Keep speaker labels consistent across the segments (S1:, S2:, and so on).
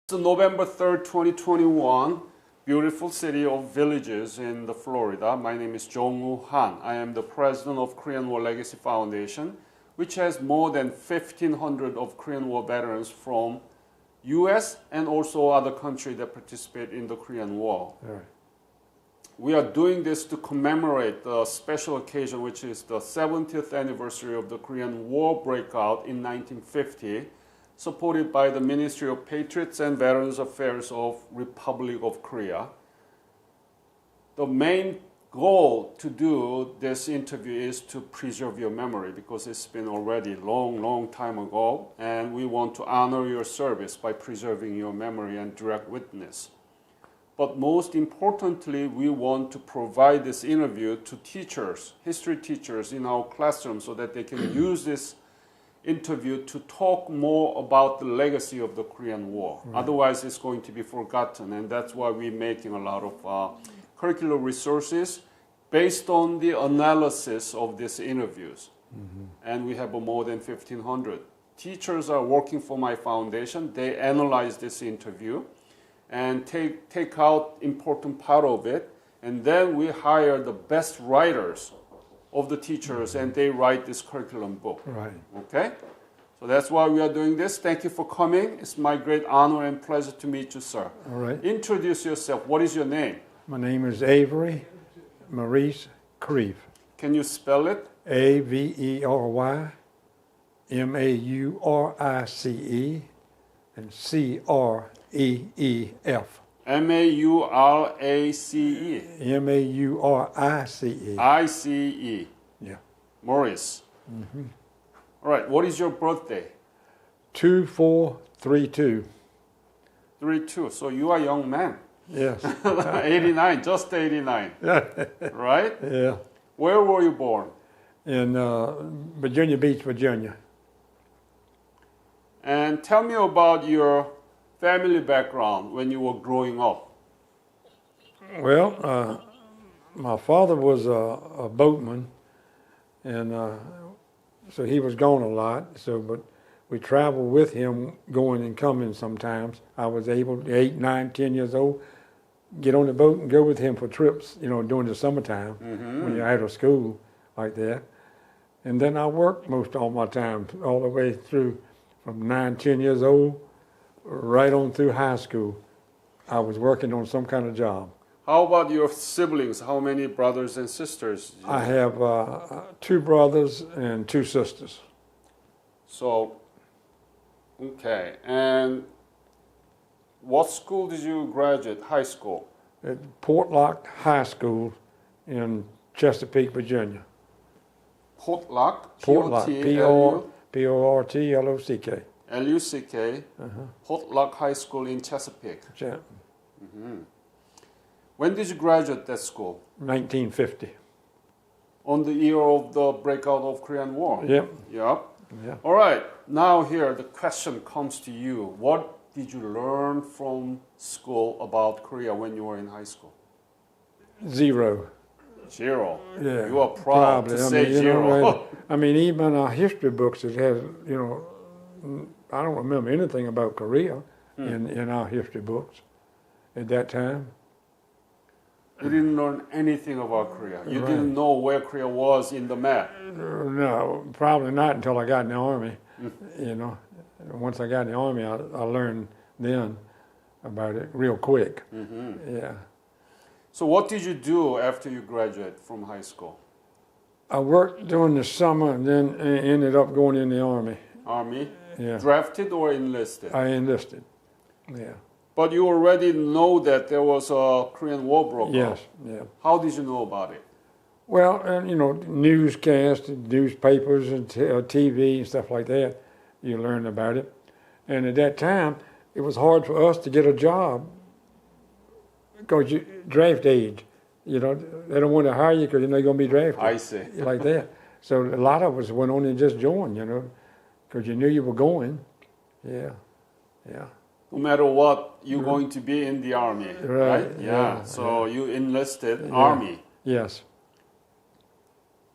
S1: It's November 3rd, 2021, beautiful city of Villages in the Florida. My name is Jong-woo Han. I am the president of Korean War Legacy Foundation, which has more than 1,500 of Korean War veterans from US and also other countries that participate in the Korean War.
S2: Right.
S1: We are doing this to commemorate the special occasion, which is the 70th anniversary of the Korean War breakout in 1950. Supported by the Ministry of Patriots and Veterans Affairs of Republic of Korea. The main goal to do this interview is to preserve your memory because it's been already long time ago, and we want to honor your service by preserving your memory and direct witness. But most importantly, we want to provide this interview to teachers, history teachers in our classroom so that they can use this interview to talk more about the legacy of the Korean War. Right. Otherwise, it's going to be forgotten, and that's why we're making a lot of curricular resources based on the analysis of these interviews. Mm-hmm. And we have more than 1,500. Teachers are working for my foundation. They analyze this interview and take out important part of it, and then we hire the best writers of the teachers, and they write this curriculum book.
S2: Right.
S1: Okay? So that's why we are doing this. Thank you for coming. It's my great honor and pleasure to meet you, sir.
S2: All right.
S1: Introduce yourself. What is your name?
S2: My name is Avery Creef.
S1: Can you spell it?
S2: Avery Maurice and Creef.
S1: Maurace.
S2: Maurice.
S1: ICE.
S2: Yeah.
S1: Maurice.
S2: Mm-hmm.
S1: All right. What is your birthday?
S2: 2432.
S1: 32. So you are a young man.
S2: Yes.
S1: 89. Just 89. Right?
S2: Yeah.
S1: Where were you born?
S2: In Virginia Beach, Virginia.
S1: And tell me about your family background when you were growing up.
S2: Well, my father was a boatman, and so he was gone a lot. But we traveled with him, going and coming sometimes. I was able, 8, 9, 10 years old, get on the boat and go with him for trips, during the summertime, mm-hmm. when you're out of school like that. And then I worked most all my time, all the way through from 9, 10 years old, right on through high school. I was working on some kind of job.
S1: How about your siblings? How many brothers and sisters?
S2: I have 2 brothers and 2 sisters.
S1: So, okay. And what school did you graduate? High school?
S2: At Portlock High School in Chesapeake, Virginia.
S1: Portlock?
S2: Portlock.
S1: L-U-C-K, Portlock High School in Chesapeake.
S2: Yeah.
S1: Mm-hmm. When did you graduate that school?
S2: 1950.
S1: On the year of the breakout of Korean War?
S2: Yep.
S1: Yep. Yeah. All right. Now here, the question comes to you. What did you learn from school about Korea when you were in high school?
S2: 0.
S1: 0.
S2: Yeah.
S1: You are proud to say 0.
S2: Even our history books, it has, I don't remember anything about Korea in our history books at that time.
S1: You didn't learn anything about Korea. You didn't know where Korea was in the map.
S2: No, probably not until I got in the Army. Once I got in the Army, I learned then about it real quick. Mm-hmm. Yeah.
S1: So what did you do after you graduated from high school?
S2: I worked during the summer and then ended up going in the Army.
S1: Army?
S2: Yeah.
S1: Drafted or enlisted?
S2: I enlisted, yeah.
S1: But you already know that there was a Korean War broke out.
S2: Yes, yeah.
S1: How did you know about it?
S2: Well, newscasts, newspapers, and TV and stuff like that, you learn about it. And at that time, it was hard for us to get a job because draft age. They don't want to hire you because you're going to be drafted.
S1: I see.
S2: Like that. So a lot of us went on and just joined, because you knew you were going. Yeah, yeah.
S1: No matter what, you're going to be in the Army, right? Yeah. So you enlisted Army.
S2: Yes.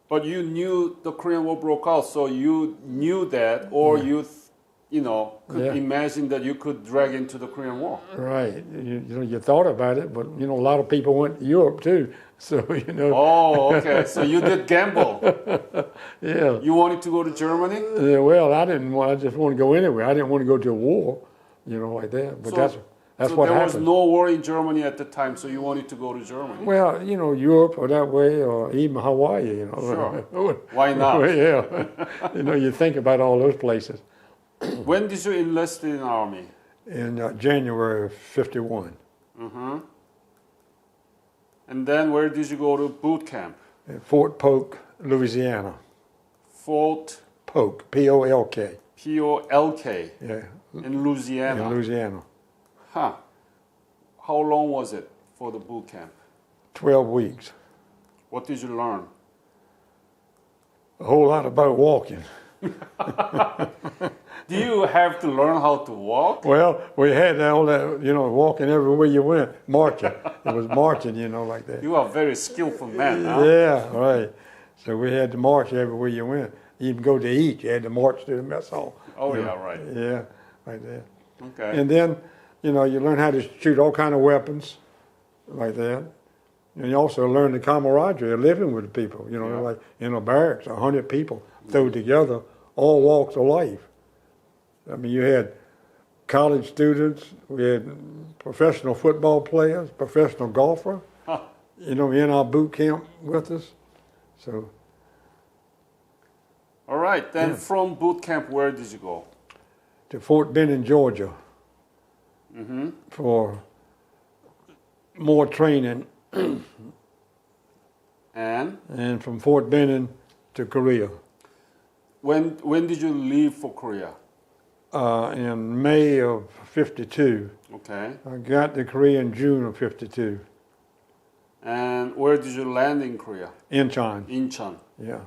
S1: But you knew the Korean War broke out, so you knew that, or you could imagine that you could drag into the Korean War.
S2: Right. You thought about it, but a lot of people went to Europe too. So
S1: Oh, okay. So you did gamble.
S2: Yeah.
S1: You wanted to go to Germany?
S2: Well, I didn't want. I just wanted to go anywhere. I didn't want to go to a war, like that. But that's
S1: so
S2: what
S1: there
S2: happened.
S1: was no war in Germany at the time, so you wanted to go to Germany.
S2: Well, Europe or that way, or even Hawaii.
S1: Sure. Why not?
S2: Well, yeah. You think about all those places.
S1: When did you enlist in the army?
S2: In January of '51.
S1: Mm-hmm. And then where did you go to boot camp?
S2: At Fort Polk, Louisiana.
S1: Fort
S2: Polk, P-O-L-K.
S1: P-O-L-K.
S2: Yeah.
S1: In Louisiana.
S2: In Louisiana.
S1: Huh. How long was it for the boot camp?
S2: 12 weeks.
S1: What did you learn?
S2: A whole lot about walking.
S1: Do you have to learn how to walk?
S2: Well, we had all that, walking everywhere you went, marching. It was marching, like that.
S1: You are a very skillful man, huh?
S2: Yeah, right. So we had to march everywhere you went. Even go to eat, you had to march to the mess hall.
S1: Oh, yeah, right.
S2: Yeah, like that.
S1: Okay.
S2: And then, you learn how to shoot all kind of weapons, like that. And you also learn the camaraderie of living with people, like in a barracks, 100 people thrown together, all walks of life. I mean, you had college students, we had professional football players, professional golfer, in our boot camp with us. So.
S1: All right, then from boot camp, where did you go?
S2: To Fort Benning, Georgia,
S1: mm-hmm.
S2: for more training. And from Fort Benning to Korea.
S1: When did you leave for Korea?
S2: In May of '52.
S1: Okay.
S2: I got to Korea in June of '52.
S1: And where did you land in Korea?
S2: Incheon.
S1: Incheon.
S2: Yeah.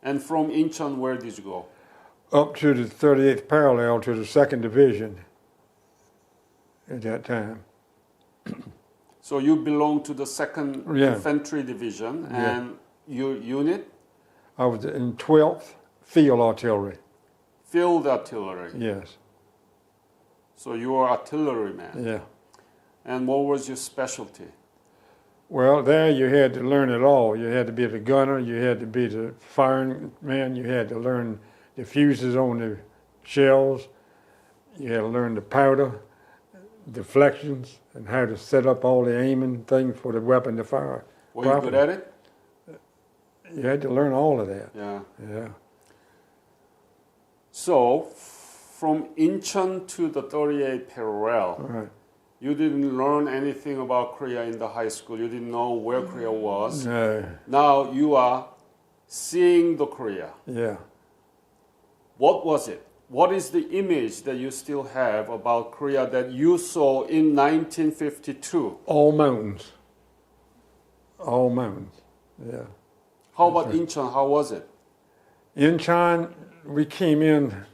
S1: And from Incheon, where did you go?
S2: Up to the 38th parallel to the 2nd Division at that time.
S1: So you belong to the 2nd Infantry Division, and your unit?
S2: I was in 12th Field Artillery.
S1: Field Artillery?
S2: Yes.
S1: So you were artilleryman?
S2: Yeah.
S1: And what was your specialty?
S2: Well, there you had to learn it all. You had to be the gunner, you had to be the firing man, you had to learn the fuses on the shells, you had to learn the powder, deflections, and how to set up all the aiming things for the weapon to fire.
S1: Were you good at it?
S2: You had to learn all of that.
S1: Yeah.
S2: Yeah.
S1: So, from Incheon to the 38th parallel,
S2: Right.
S1: you didn't learn anything about Korea in the high school. You didn't know where Korea was.
S2: No.
S1: Now you are seeing the Korea.
S2: Yeah.
S1: What was it? What is the image that you still have about Korea that you saw in 1952?
S2: All mountains. All mountains. Yeah.
S1: How about Incheon? How was it?
S2: Incheon, we came in,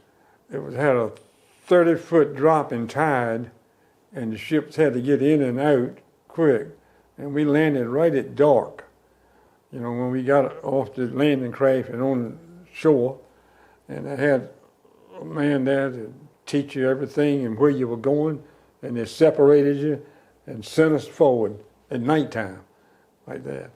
S2: had a 30-foot drop in tide, and the ships had to get in and out quick. And we landed right at dark. When we got off the landing craft and on shore, and they had a man there to teach you everything and where you were going, and they separated you and sent us forward at nighttime, like that.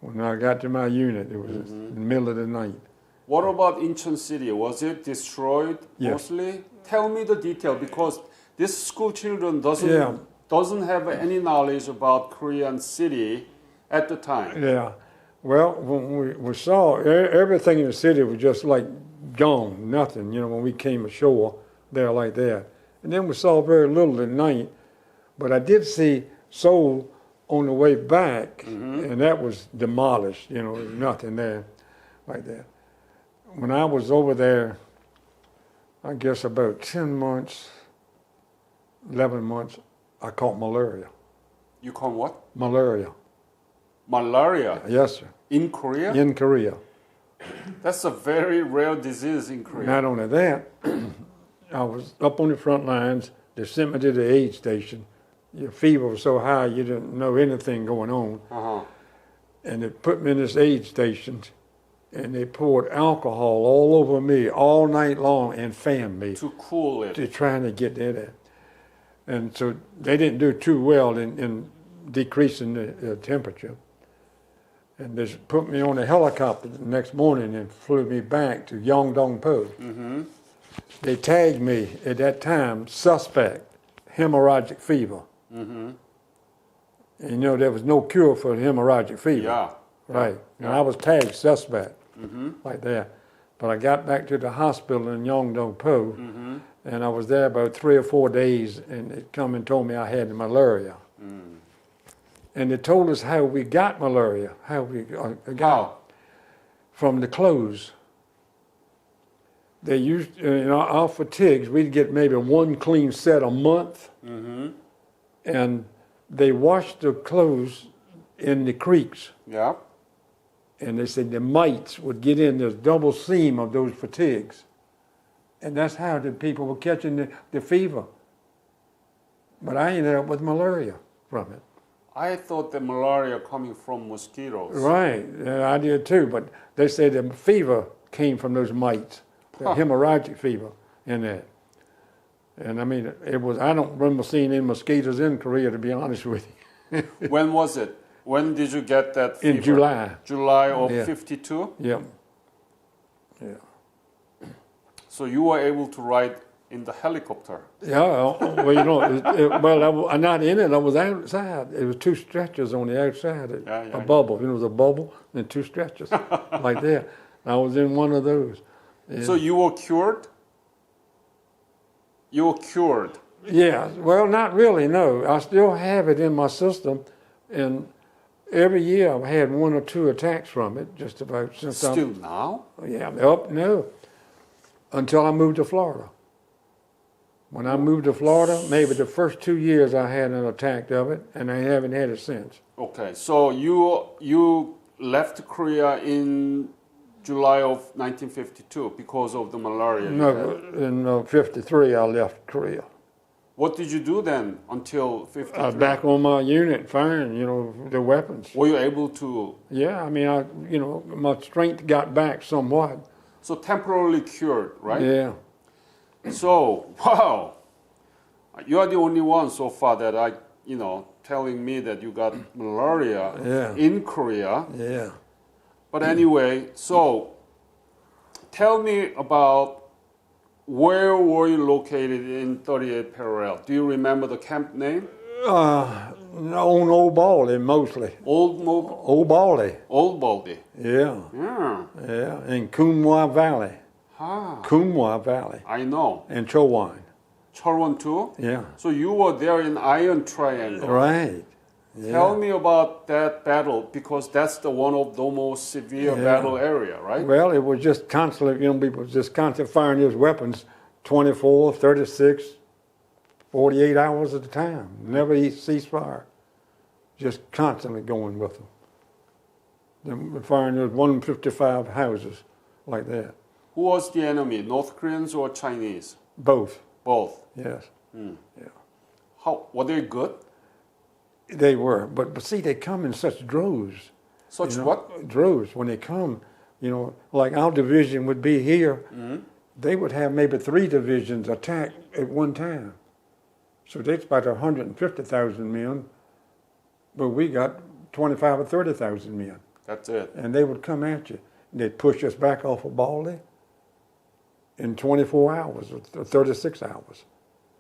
S2: When I got to my unit, it was in the middle of the night.
S1: What about Incheon City? Was it destroyed mostly? Tell me the detail, because this school children doesn't have any knowledge about Korean city at the time.
S2: Yeah. Well, when we saw everything in the city was just like gone, nothing, when we came ashore there like that. And then we saw very little at night, but I did see Seoul on the way back, and that was demolished, nothing there like that. When I was over there, I guess about 10 months, 11 months, I caught malaria.
S1: You caught what?
S2: Malaria.
S1: Malaria?
S2: Yes, sir.
S1: In Korea?
S2: In Korea.
S1: That's a very rare disease in Korea.
S2: Not only that, I was up on the front lines. They sent me to the aid station. Your fever was so high you didn't know anything going on.
S1: Uh-huh.
S2: And they put me in this aid station. and they poured alcohol all over me all night long and fanned me
S1: To cool it.
S2: to trying to get that. And so they didn't do too well in decreasing the temperature. And they put me on a helicopter the next morning and flew me back to Yongdongpo.
S1: Mm-hmm.
S2: They tagged me at that time, suspect, hemorrhagic fever.
S1: Mm-hmm.
S2: And you know, there was no cure for hemorrhagic fever.
S1: Yeah.
S2: Right.
S1: Yeah.
S2: And I was tagged suspect,
S1: Mm-hmm.
S2: like that. But I got back to the hospital in Yongdongpo,
S1: Mm-hmm.
S2: and I was there about 3 or 4 days, and they come and told me I had malaria.
S1: Mm.
S2: And they told us how we got malaria, how we got
S1: How?
S2: from the clothes. They used, our fatigues, we'd get maybe one clean set a month,
S1: Mm-hmm.
S2: and they washed the clothes in the creeks.
S1: Yeah.
S2: And they said the mites would get in this double seam of those fatigues. And that's how the people were catching the fever. But I ended up with malaria from it.
S1: I thought the malaria coming from mosquitoes.
S2: Right, yeah, I did too. But they said the fever came from those mites, the hemorrhagic fever in that. And I mean, it was, I don't remember seeing any mosquitoes in Korea, to be honest with you.
S1: When was it? When did you get that fever?
S2: In July.
S1: July of
S2: Yeah.
S1: 52?
S2: Yeah. Yeah.
S1: So you were able to ride in the helicopter.
S2: Yeah, well, I'm not in it. I was outside. It was 2 stretchers on the outside, a bubble. You know, it was a bubble and 2 stretchers like that. I was in one of those. Yeah.
S1: So you were cured? You were cured?
S2: Yeah, well, not really, no. I still have it in my system, and every year I've had 1 or 2 attacks from it, just about since
S1: Still now?
S2: Yeah, no, until I moved to Florida. When I moved to Florida, maybe the first 2 years I had an attack of it, and I haven't had it since.
S1: Okay, so you left Korea in July of 1952 because of the malaria.
S2: No, in 53 I left Korea.
S1: What did you do then until 53?
S2: I was back on my unit firing, the weapons.
S1: Were you able to?
S2: Yeah, I mean, my strength got back somewhat.
S1: So temporarily cured, right?
S2: Yeah.
S1: So, wow, you are the only one so far that telling me that you got malaria in Korea.
S2: Yeah.
S1: But anyway, so tell me about where were you located in 38 Parallel? Do you remember the camp name?
S2: On Old Baldy, mostly.
S1: Old
S2: Baldy.
S1: Old Baldy.
S2: Yeah.
S1: Yeah.
S2: Yeah, in Kunmwa Valley.
S1: Ah.
S2: Kunmwa Valley.
S1: I know.
S2: And Chowan.
S1: Chorwon too?
S2: Yeah.
S1: So you were there in Iron Triangle.
S2: Right. Yeah.
S1: Tell me about that battle, because that's one of the most severe battle area, right?
S2: Well, it was just constantly, people just constantly firing those weapons 24, 36, 48 hours at a time. Never cease fire. Just constantly going with them. They're firing those 155 houses like that.
S1: Who was the enemy, North Koreans or Chinese?
S2: Both.
S1: Both.
S2: Yes.
S1: Mm.
S2: Yeah.
S1: How were they good?
S2: They were, but see, they come in such droves.
S1: Such what?
S2: Droves. When they come, like our division would be here, they would have maybe 3 divisions attack at one time. So that's about 150,000 men, but we got 25 or 30,000 men.
S1: That's it.
S2: And they would come at you. They'd push us back off of Baldy in 24 hours or 36 hours.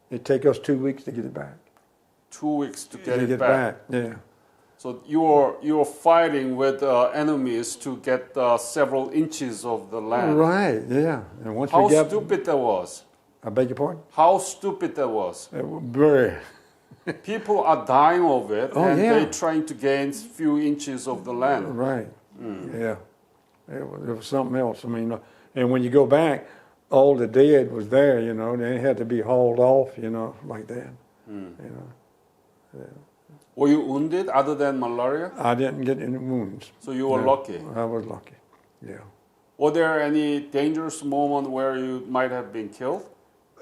S2: It'd take us 2 weeks to get it back.
S1: 2 weeks to get it back.
S2: Yeah.
S1: So you were fighting with enemies to get several inches of the land.
S2: Right. Yeah. And once
S1: How
S2: we got,
S1: stupid that was.
S2: I beg your pardon?
S1: How stupid that was.
S2: It was very.
S1: People are dying of it, and
S2: yeah.
S1: they're trying to gain few inches of the land.
S2: Right. Yeah. It was something else. I mean, and when you go back, all the dead was there. They had to be hauled off. Like that. Yeah.
S1: Were you wounded other than malaria?
S2: I didn't get any wounds.
S1: So you were lucky.
S2: I was lucky. Yeah.
S1: Were there any dangerous moment where you might have been killed?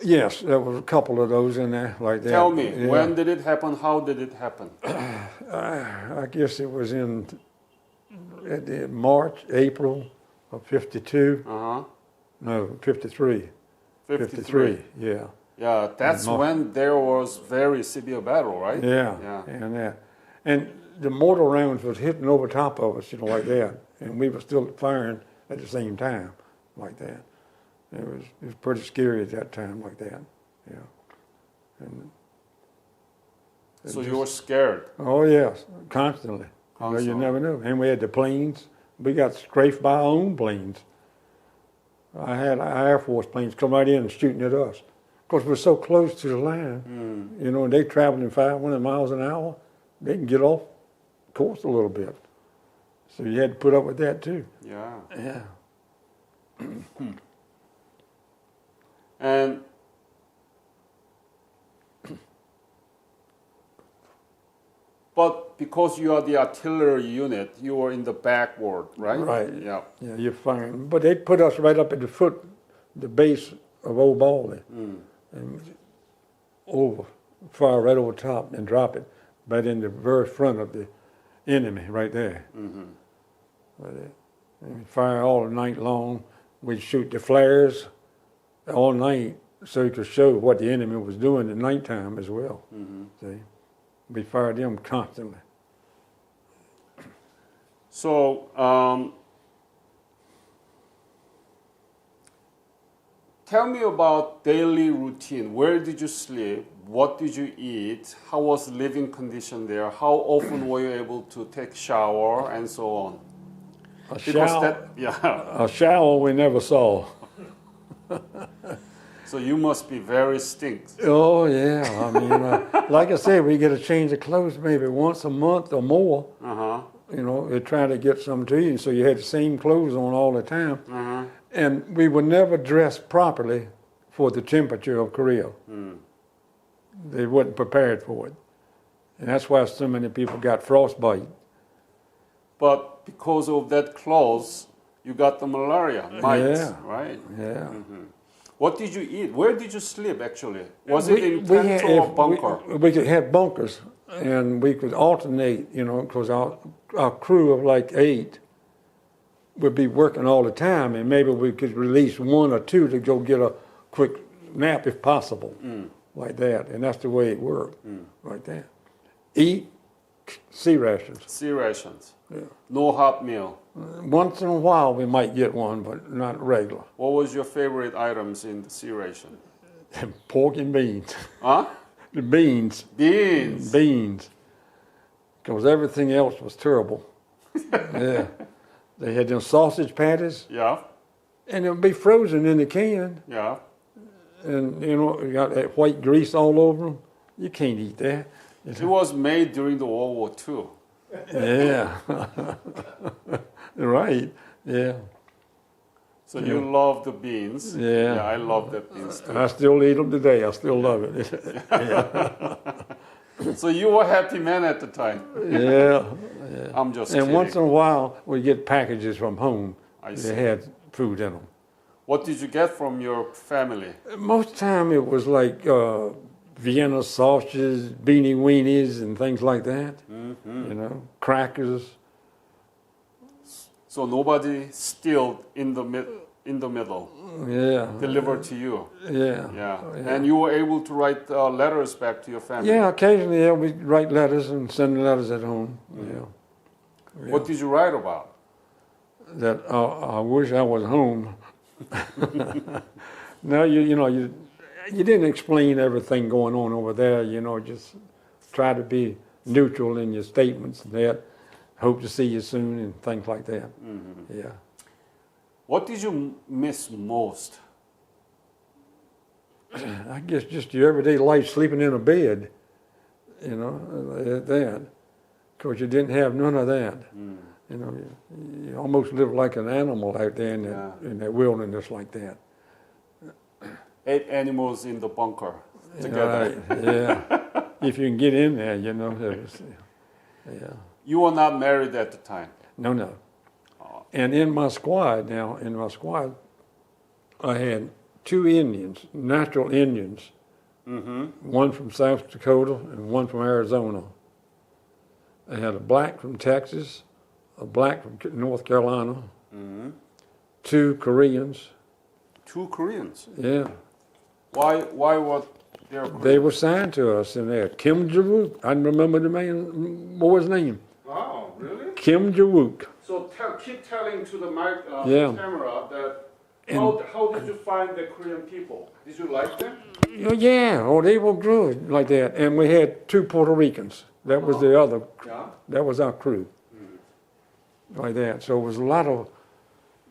S2: Yes, there was a couple of those in there like that.
S1: Tell me, when did it happen? How did it happen?
S2: I guess it was in March, April of 52.
S1: Uh-huh.
S2: No, 53.
S1: 53.
S2: Yeah.
S1: Yeah, that's when there was very severe battle, right?
S2: Yeah.
S1: Yeah.
S2: And the mortar rounds was hitting over top of us, like that, and we were still firing at the same time, like that. It was pretty scary at that time, like that. Yeah. And
S1: so you were scared?
S2: Oh yes, constantly. You never knew. And we had the planes. We got strafed by our own planes. I had our Air Force planes come right in and shooting at us. Of course, we're so close to the line. And they traveling 500 miles an hour. They can get off course a little bit. So you had to put up with that too.
S1: Yeah.
S2: Yeah.
S1: And but because you are the artillery unit, you were in the backward, right?
S2: Right.
S1: Yeah.
S2: Yeah, you're firing. But they put us right up at the base of Old Baldy. And fire right over top and drop it right in the very front of the enemy right there. Right there. And we fire all night long. We'd shoot the flares all night so you could show what the enemy was doing at nighttime as well. See? We fired them constantly.
S1: So, tell me about daily routine. Where did you sleep? What did you eat? How was living condition there? How often were you able to take shower and so on?
S2: A shower,
S1: yeah.
S2: a shower we never saw.
S1: So you must be very stinks.
S2: Oh yeah, I mean, like I said, we get a change of clothes maybe once a month or more. They're trying to get some to you, so you had the same clothes on all the time. And we were never dressed properly for the temperature of Korea. They wasn't prepared for it. And that's why so many people got frostbite.
S1: But because of that clothes, you got the malaria, mites, right?
S2: Yeah.
S1: What did you eat? Where did you sleep, actually? Was it in tent or bunker?
S2: We could have bunkers, and we could alternate, because our crew of like 8 would be working all the time, and maybe we could release 1 or 2 to go get a quick nap if possible, like that. And that's the way it worked, like that. Eat sea rations.
S1: Sea rations.
S2: Yeah.
S1: No hot meal.
S2: Once in a while we might get one, but not regular.
S1: What was your favorite items in the sea ration?
S2: Pork and beans.
S1: Huh?
S2: The beans.
S1: Beans.
S2: Beans. Because everything else was terrible. Yeah. They had them sausage patties.
S1: Yeah.
S2: And it would be frozen in the can.
S1: Yeah.
S2: And, you got that white grease all over them. You can't eat that.
S1: It was made during the World War II.
S2: Yeah. Right. Yeah.
S1: So you love the beans.
S2: Yeah.
S1: Yeah, I love the beans too.
S2: I still eat them today. I still love it. Yeah.
S1: So you were a happy man at the time.
S2: Yeah.
S1: I'm just
S2: And
S1: kidding.
S2: once in a while, we get packages from home.
S1: I see.
S2: They had food in them.
S1: What did you get from your family?
S2: Most of the time it was like Vienna sausages, beanie weenies, and things like that. Crackers.
S1: So nobody steal in the middle.
S2: Yeah.
S1: Delivered to you.
S2: Yeah.
S1: Yeah. And you were able to write letters back to your family.
S2: Yeah, occasionally we write letters and send letters at home. Yeah.
S1: What did you write about?
S2: That I wish I was home. No, you didn't explain everything going on over there. Just try to be neutral in your statements. That hope to see you soon and things like that. Yeah.
S1: What did you miss most?
S2: I guess just your everyday life, sleeping in a bed. That, because you didn't have none of that. You almost live like an animal out there in that wilderness like that.
S1: 8 animals in the bunker together.
S2: Right. Yeah. If you can get in there, yeah.
S1: You were not married at the time.
S2: No. And in my squad, I had 2 Indians, natural Indians. One from South Dakota and one from Arizona. I had a black from Texas, a black from North Carolina, 2 Koreans.
S1: 2 Koreans.
S2: Yeah.
S1: Why were there
S2: They
S1: Koreans?
S2: were signed to us in there. Kim Jawook. I remember the man, boy's name.
S1: Oh, really?
S2: Kim Jawook.
S1: So keep telling to the mic,
S2: Yeah.
S1: camera that
S2: And-
S1: how did you find the Korean people? Did you like them?
S2: Yeah, oh, they were good like that. And we had 2 Puerto Ricans. That was the other,
S1: Yeah.
S2: that was our crew. Like that. So it was a lot of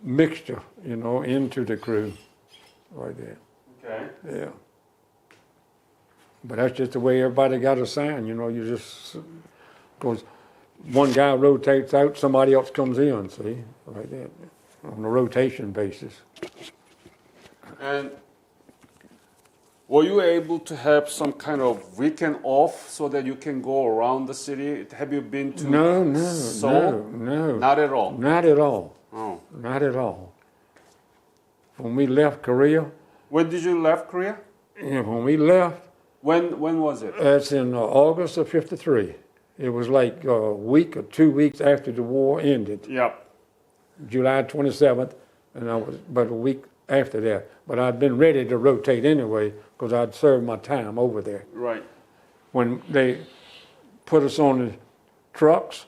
S2: mixture, into the crew. Like that.
S1: Okay.
S2: Yeah. But that's just the way everybody got assigned, you just, because one guy rotates out, somebody else comes in, see, like that, on a rotation basis.
S1: And were you able to have some kind of weekend off so that you can go around the city? Have you been to Seoul?
S2: No.
S1: Not at all.
S2: Not at all.
S1: Oh.
S2: Not at all. When we left Korea,
S1: When did you left Korea?
S2: when we left,
S1: When was it?
S2: that's in August of '53. It was like a week or 2 weeks after the war ended.
S1: Yep.
S2: July 27th, and I was about a week after that. But I'd been ready to rotate anyway because I'd served my time over there.
S1: Right.
S2: When they put us on the trucks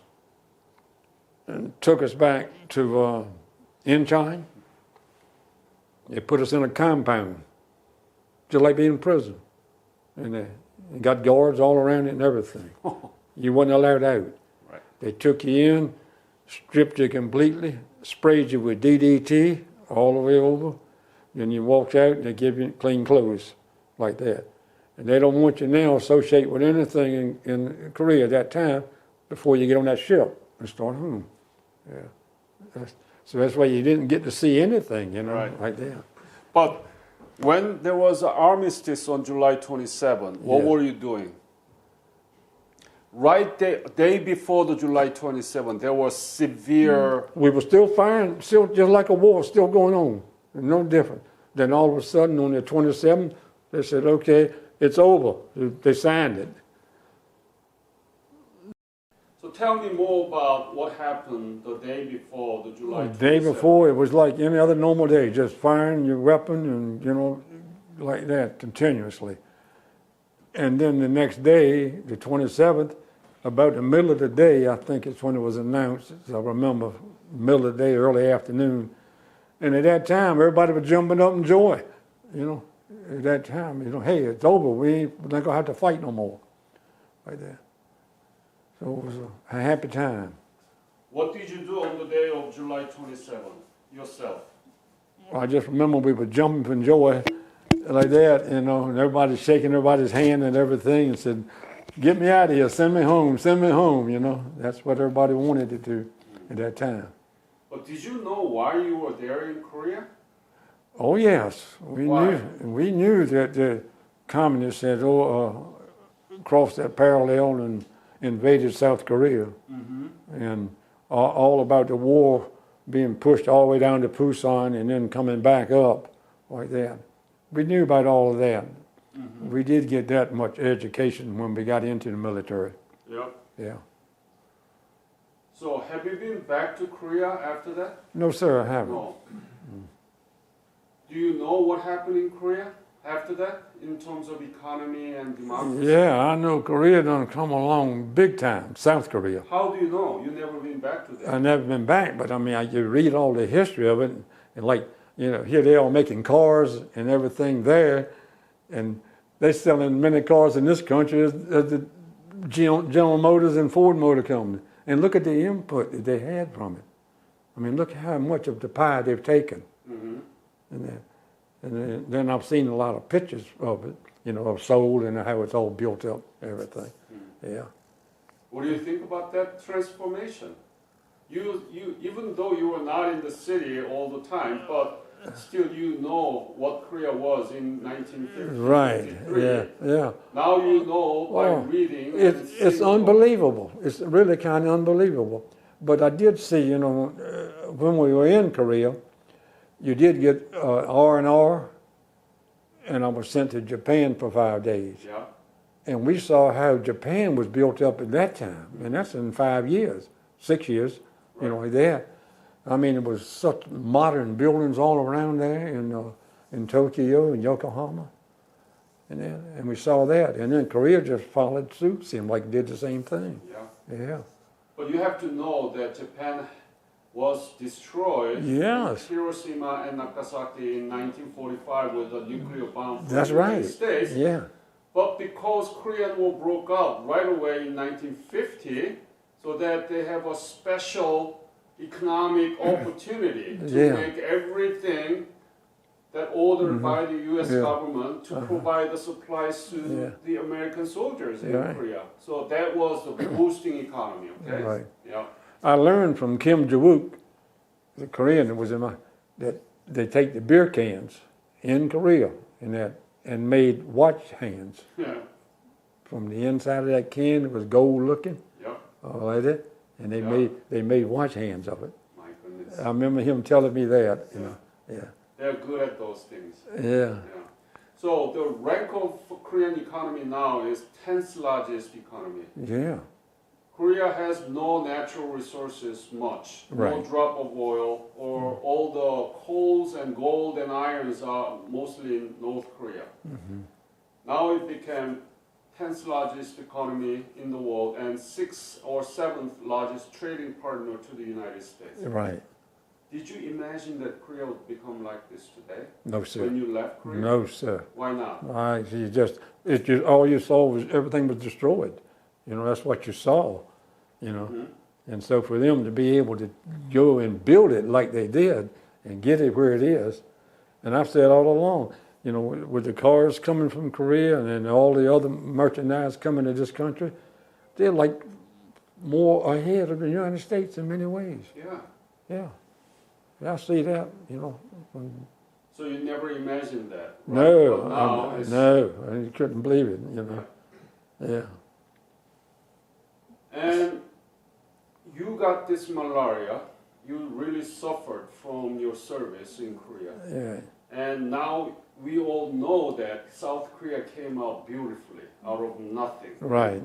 S2: and took us back to Incheon, they put us in a compound, just like being in prison. And they got guards all around it and everything. You wasn't allowed out.
S1: Right.
S2: They took you in, stripped you completely, sprayed you with DDT all the way over. Then you walked out and they give you clean clothes like that. And they don't want you now associate with anything in Korea at that time before you get on that ship and start home. Yeah. So that's why you didn't get to see anything,
S1: Right.
S2: like that.
S1: But when there was an armistice on July 27, what
S2: Yes.
S1: were you doing? Right day before the July 27, there was severe.
S2: We were still firing, still just like a war, still going on, no different. Then all of a sudden on the 27th, they said, okay, it's over. They signed it.
S1: So tell me more about what happened the day before the July 27.
S2: The day before, it was like any other normal day, just firing your weapon and, like that continuously. And then the next day, the 27th, about the middle of the day, I think it's when it was announced, I remember, middle of the day, early afternoon. And at that time, everybody was jumping up in joy, at that time, hey, it's over, we're not going to have to fight no more, like that. So it was a happy time.
S1: What did you do on the day of July 27 yourself?
S2: I just remember we were jumping for joy like that, and everybody shaking everybody's hand and everything and said, get me out of here, send me home, That's what everybody wanted to do at that time.
S1: But did you know why you were there in Korea?
S2: Oh, yes.
S1: Why?
S2: We knew that the communists had crossed that parallel and invaded South Korea. Mm-hmm. And all about the war being pushed all the way down to Busan and then coming back up like that. We knew about all of that. Mm-hmm. We did get that much education when we got into the military.
S1: Yep.
S2: Yeah.
S1: So have you been back to Korea after that?
S2: No, sir, I haven't.
S1: No. Do you know what happened in Korea after that in terms of economy and democracy?
S2: Yeah, I know Korea done come along big time, South Korea.
S1: How do you know? You've never been back to that.
S2: I've never been back, but you read all the history of it, and like, here they are making cars and everything there, and they're selling many cars in this country as the General Motors and Ford Motor Company. And look at the input that they had from it. Look how much of the pie they've taken. Mm-hmm. And then I've seen a lot of pictures of it, of Seoul and how it's all built up, everything. Mm-hmm. Yeah.
S1: What do you think about that transformation? You even though you were not in the city all the time, but still you know what Korea was in 1950.
S2: Right. Yeah.
S1: Now you know by reading.
S2: It's unbelievable. It's really kind of unbelievable. But I did see, when we were in Korea, you did get R&R, and I was sent to Japan for 5 days.
S1: Yeah.
S2: And we saw how Japan was built up at that time, and that's in 5 years, 6 years, like that. I mean, it was such modern buildings all around there in Tokyo and Yokohama. And we saw that. And then Korea just followed suit, seemed like it did the same thing.
S1: Yeah.
S2: Yeah.
S1: But you have to know that Japan was destroyed
S2: Yes.
S1: in Hiroshima and Nagasaki in 1945 with a nuclear bomb from
S2: That's
S1: the United
S2: right.
S1: States.
S2: Yeah.
S1: But because Korean War broke out right away in 1950, so that they have a special economic opportunity to
S2: Yeah.
S1: make everything that ordered by the U.S.
S2: Yeah.
S1: government to provide the supplies to
S2: Yeah.
S1: the American soldiers in
S2: Right.
S1: Korea. So that was the boosting economy, okay?
S2: Right.
S1: Yeah.
S2: I learned from Kim Jawook, the Korean that was in my, that they take the beer cans in Korea and made watch hands.
S1: Yeah.
S2: From the inside of that can, it was gold looking,
S1: Yep.
S2: like that, and they made watch hands of it.
S1: My goodness.
S2: I remember him telling me that. You know. Yeah.
S1: They're good at those things.
S2: Yeah.
S1: Yeah. So the rank of Korean economy now is 10th largest economy.
S2: Yeah.
S1: Korea has no natural resources much, no
S2: Right.
S1: drop of oil, or all the coals and gold and irons are mostly in North Korea. Now it became 10th largest economy in the world and 6th or 7th largest trading partner to the United States.
S2: Right.
S1: Did you imagine that Korea would become like this today
S2: No, sir.
S1: when you left Korea?
S2: No, sir.
S1: Why not?
S2: It just all you saw was everything was destroyed. You know, that's what you saw. You know, and so for them to be able to go and build it like they did and get it where it is, and I've said all along, you know, with the cars coming from Korea and then all the other merchandise coming to this country, they're like more ahead of the United States in many ways.
S1: Yeah.
S2: Yeah. I see that, you know.
S1: So you never imagined that? Right?
S2: No,
S1: But now it's,
S2: no, I couldn't believe it, you know. Yeah.
S1: And you got this malaria. You really suffered from your service in Korea.
S2: Yeah.
S1: And now we all know that South Korea came out beautifully out of nothing.
S2: Right.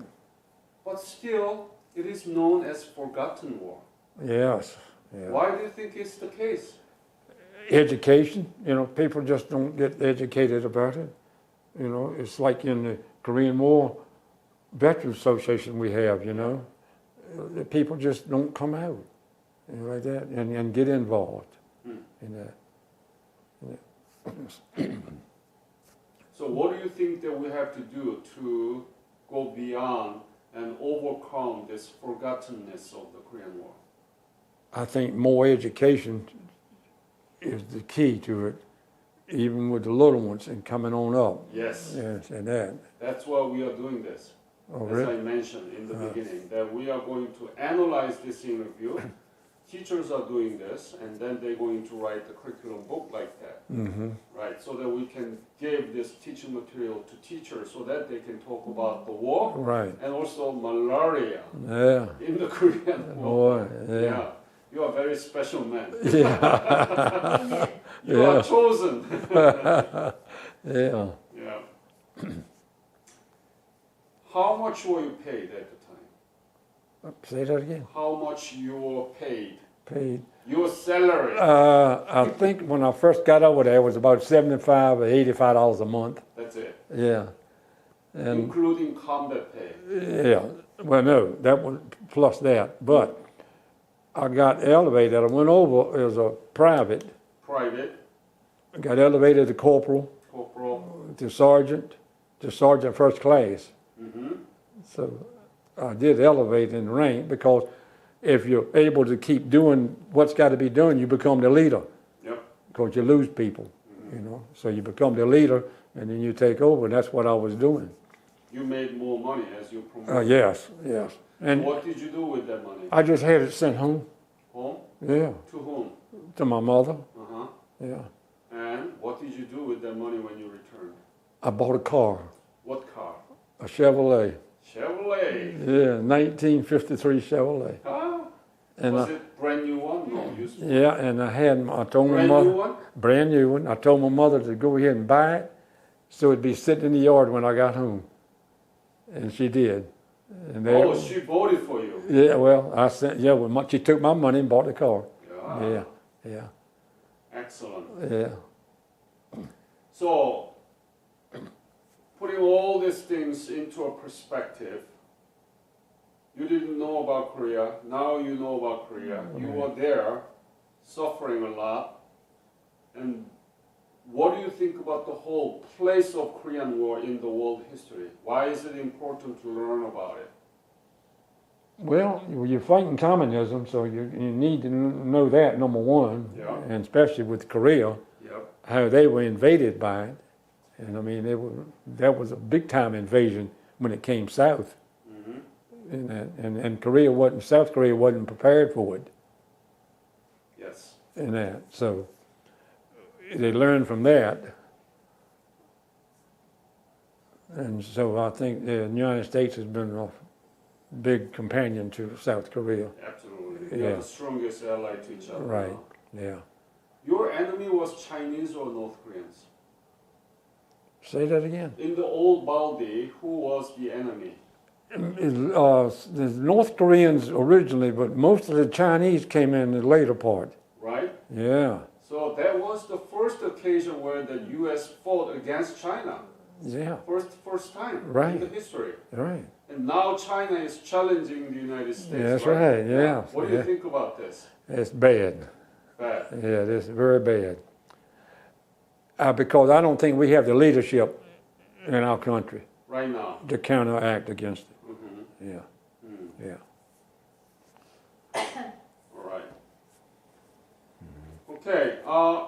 S1: But still, it is known as forgotten war.
S2: Yes. Yeah.
S1: Why do you think it's the case?
S2: Education, you know, people just don't get educated about it. You know, it's like in the Korean War Veterans Association we have, you know. The people just don't come out, you know, like that, and get involved in that.
S1: So what do you think that we have to do to go beyond and overcome this forgottenness of the Korean War?
S2: I think more education is the key to it, even with the little ones and coming on up.
S1: Yes.
S2: Yes, and that.
S1: That's why we are doing this.
S2: Oh,
S1: As
S2: really?
S1: I mentioned in the beginning, that we are going to analyze this interview. Teachers are doing this, and then they're going to write a curriculum book like that, right? So that we can give this teaching material to teachers so that they can talk about the war
S2: Right.
S1: and also malaria
S2: Yeah.
S1: in the Korean War.
S2: Boy, yeah.
S1: You are a very special man.
S2: Yeah.
S1: You are chosen.
S2: Yeah.
S1: Yeah. How much were you paid at the time?
S2: Say that again.
S1: How much you were paid?
S2: Paid.
S1: Your salary.
S2: I think when I first got over there, it was about $75 or $85 a month.
S1: That's it.
S2: Yeah. And
S1: Including combat pay.
S2: yeah. Well, no, that was plus that. But I got elevated. I went over as a private.
S1: Private,
S2: I got elevated to corporal,
S1: corporal.
S2: to sergeant first class. So I did elevate in rank because if you're able to keep doing what's got to be done, you become the leader.
S1: Yep.
S2: Because you lose people, you know. So you become the leader, and then you take over, and that's what I was doing.
S1: You made more money as you promoted.
S2: Yes. And
S1: What did you do with that money?
S2: I just had it sent home.
S1: Home?
S2: Yeah,
S1: To whom?
S2: to my mother.
S1: Uh-huh.
S2: Yeah.
S1: And what did you do with that money when you returned?
S2: I bought a car,
S1: What car?
S2: a Chevrolet.
S1: Chevrolet.
S2: Yeah, 1953 Chevrolet.
S1: Huh?
S2: And
S1: Was it brand new one? No, used one.
S2: yeah, and I told my
S1: Brand
S2: mother,
S1: new one?
S2: brand new one. I told my mother to go ahead and buy it, so it'd be sitting in the yard when I got home, and she did. And
S1: Oh, she bought it for you.
S2: yeah, well, I sent. Yeah, well, she took my money and bought the car.
S1: Yeah.
S2: Yeah, yeah,
S1: Excellent.
S2: yeah.
S1: So, putting all these things into a perspective, you didn't know about Korea, now you know about Korea. You were there, suffering a lot. And what do you think about the whole place of Korean War in the world history? Why is it important to learn about it?
S2: Well, you're fighting communism, so you need to know that, number one,
S1: Yeah.
S2: and especially with Korea,
S1: Yep.
S2: how they were invaded by it. And I mean, that was a big time invasion when it came south. And Korea wasn't, South Korea wasn't prepared for it.
S1: Yes.
S2: And that, so they learned from that. And so I think the United States has been a big companion to South Korea.
S1: Absolutely. We are the strongest ally to each other.
S2: Right,
S1: Now.
S2: yeah.
S1: Your enemy was Chinese or North Koreans?
S2: Say that again.
S1: In the old Baldy, who was the enemy?
S2: The North Koreans originally, but most of the Chinese came in the later part.
S1: Right?
S2: Yeah,
S1: So that was the first occasion where the U.S. fought against China.
S2: yeah,
S1: First time
S2: Right.
S1: in the history.
S2: right.
S1: And now China is challenging the United States.
S2: That's right, yeah.
S1: What do you
S2: Yeah.
S1: think about this?
S2: It's bad.
S1: Bad.
S2: Yeah, it's very bad. Because I don't think we have the leadership in our country
S1: Right now.
S2: to counteract against it.
S1: Mm-hmm.
S2: Yeah, yeah.
S1: All right. Okay.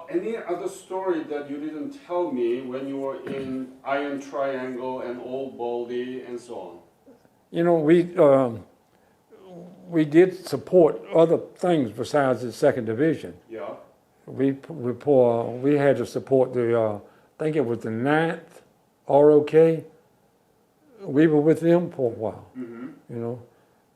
S1: Any other story that you didn't tell me when you were in Iron Triangle and Old Baldy and so on?
S2: You know, we did support other things besides the second division.
S1: Yeah.
S2: We had to support the, I think it was the 9th ROK. We were with them for a while.
S1: Mm-hmm.
S2: You know,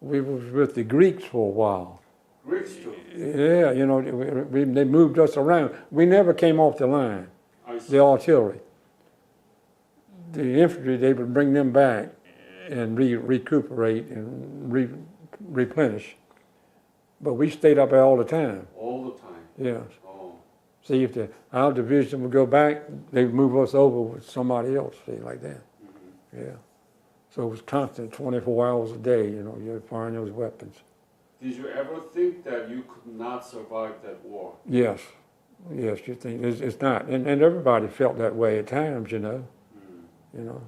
S2: we were with the Greeks for a while.
S1: Greeks too.
S2: Yeah, you know, they moved us around. We never came off the line,
S1: I see.
S2: the artillery. The infantry, they would bring them back and recuperate and replenish. But we stayed up there all the time.
S1: All the time.
S2: Yeah.
S1: Oh.
S2: See, if our division would go back, they'd move us over with somebody else, see, like that.
S1: Mm-hmm.
S2: Yeah. So it was constant 24 hours a day, you know, you're firing those weapons.
S1: Did you ever think that you could not survive that war?
S2: Yes. Yes, you think, it's not. And everybody felt that way at times, you know. You know.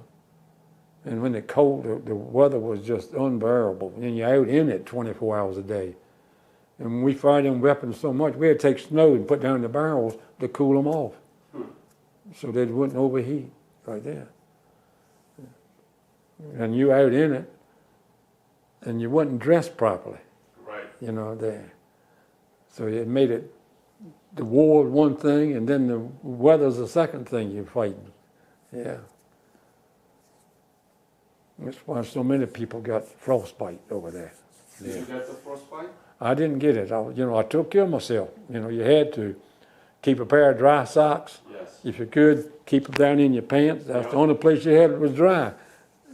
S2: And when the cold, the weather was just unbearable. And you're out in it 24 hours a day. And when we fired them weapons so much, we had to take snow and put down the barrels to cool them off. So they wouldn't overheat right there. And you out in it, and you wasn't dressed properly.
S1: Right.
S2: You know, there. So it made it, the war one thing, and then the weather's the second thing you're fighting. Yeah. That's why so many people got frostbite over there.
S1: Did you get the frostbite?
S2: I didn't get it. I took care of myself. You know, you had to keep a pair of dry socks.
S1: Yes.
S2: If you could, keep them down in your pants. That's the only place you had it was dry.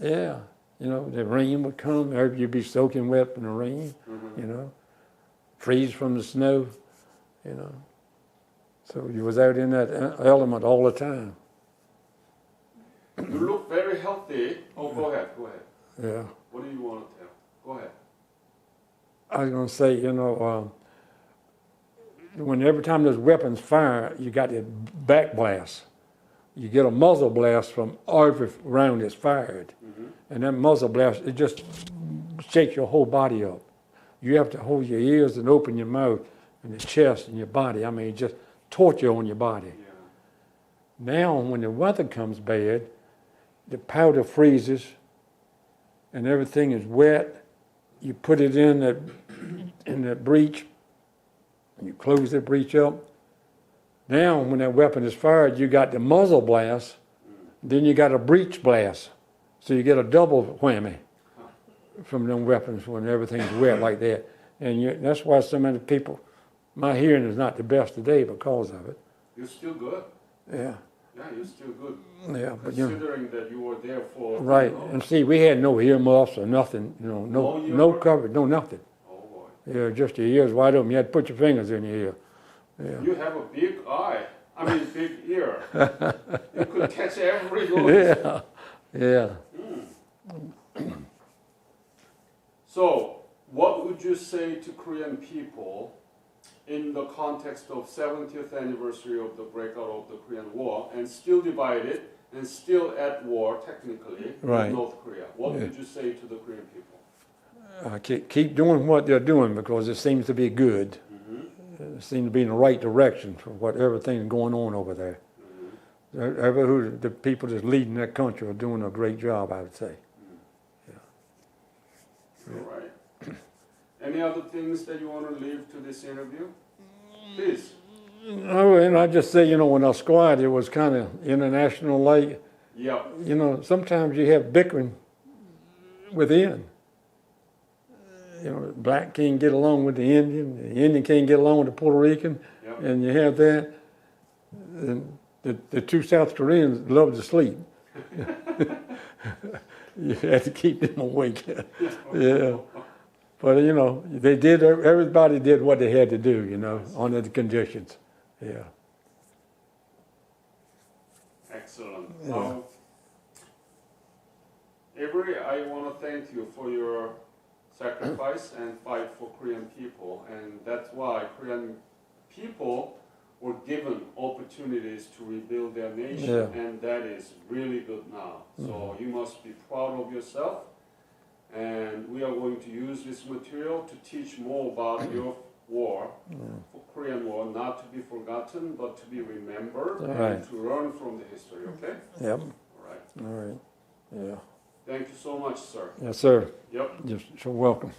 S2: Yeah. You know, the rain would come, or you'd be soaking wet from the rain, you know, freeze from the snow, you know. So you was out in that element all the time.
S1: You look very healthy. Oh, go ahead.
S2: Yeah.
S1: What do you want to tell? Go ahead.
S2: I was going to say, you know, when every time those weapons fire, you got the back blast. You get a muzzle blast from every round that's fired. And that muzzle blast, it just shakes your whole body up. You have to hold your ears and open your mouth and the chest and your body. I mean, just torture on your body.
S1: Yeah.
S2: Now, when the weather comes bad, the powder freezes and everything is wet. You put it in that breech, you close the breech up. Now, when that weapon is fired, you got the muzzle blast, then you got a breech blast. So you get a double whammy from them weapons when everything's wet like that. And that's why so many people, my hearing is not the best today because of it.
S1: You're still good.
S2: Yeah.
S1: Yeah, you're still good.
S2: Yeah, but
S1: Considering that you were there for...
S2: Right,
S1: You know,
S2: and see, we had no earmuffs or nothing, you know, no coverage, no nothing.
S1: Oh, boy.
S2: Yeah, just your ears wide open. You had to put your fingers in your ear. Yeah.
S1: You have a big eye. I mean, big ear. You could catch every noise.
S2: Yeah. Yeah.
S1: So, what would you say to Korean people in the context of 70th anniversary of the breakout of the Korean War and still divided and still at war technically
S2: Right.
S1: with North Korea? What
S2: Yeah.
S1: would you say to the Korean people?
S2: Keep doing what they're doing because it seems to be good.
S1: Mm-hmm.
S2: It seems to be in the right direction for what everything's going on over there.
S1: Mm-hmm.
S2: The people that's leading that country are doing a great job, I would say.
S1: All right. Any other things that you want to leave to this interview? Please.
S2: Oh, and I just say, when I squad, it was kind of international like.
S1: Yeah.
S2: Sometimes you have bickering within. Black can't get along with the Indian can't get along with the Puerto Rican,
S1: Yep.
S2: and you have that. And the two South Koreans love to sleep. You had to keep them awake. Yeah. But, they did, everybody did what they had to do, under the conditions. Yeah.
S1: Excellent.
S2: Yeah.
S1: Avery, I want to thank you for your sacrifice and fight for Korean people. And that's why Korean people were given opportunities to rebuild their nation.
S2: Yeah.
S1: And that is really good now. So you must be proud of yourself. And we are going to use this material to teach more about your war, for Korean War, not to be forgotten, but to be remembered and to learn from the history, okay?
S2: Yep.
S1: All right.
S2: All right. Yeah.
S1: Thank you so much, sir.
S2: Yes, sir.
S1: Yep.
S2: You're so welcome.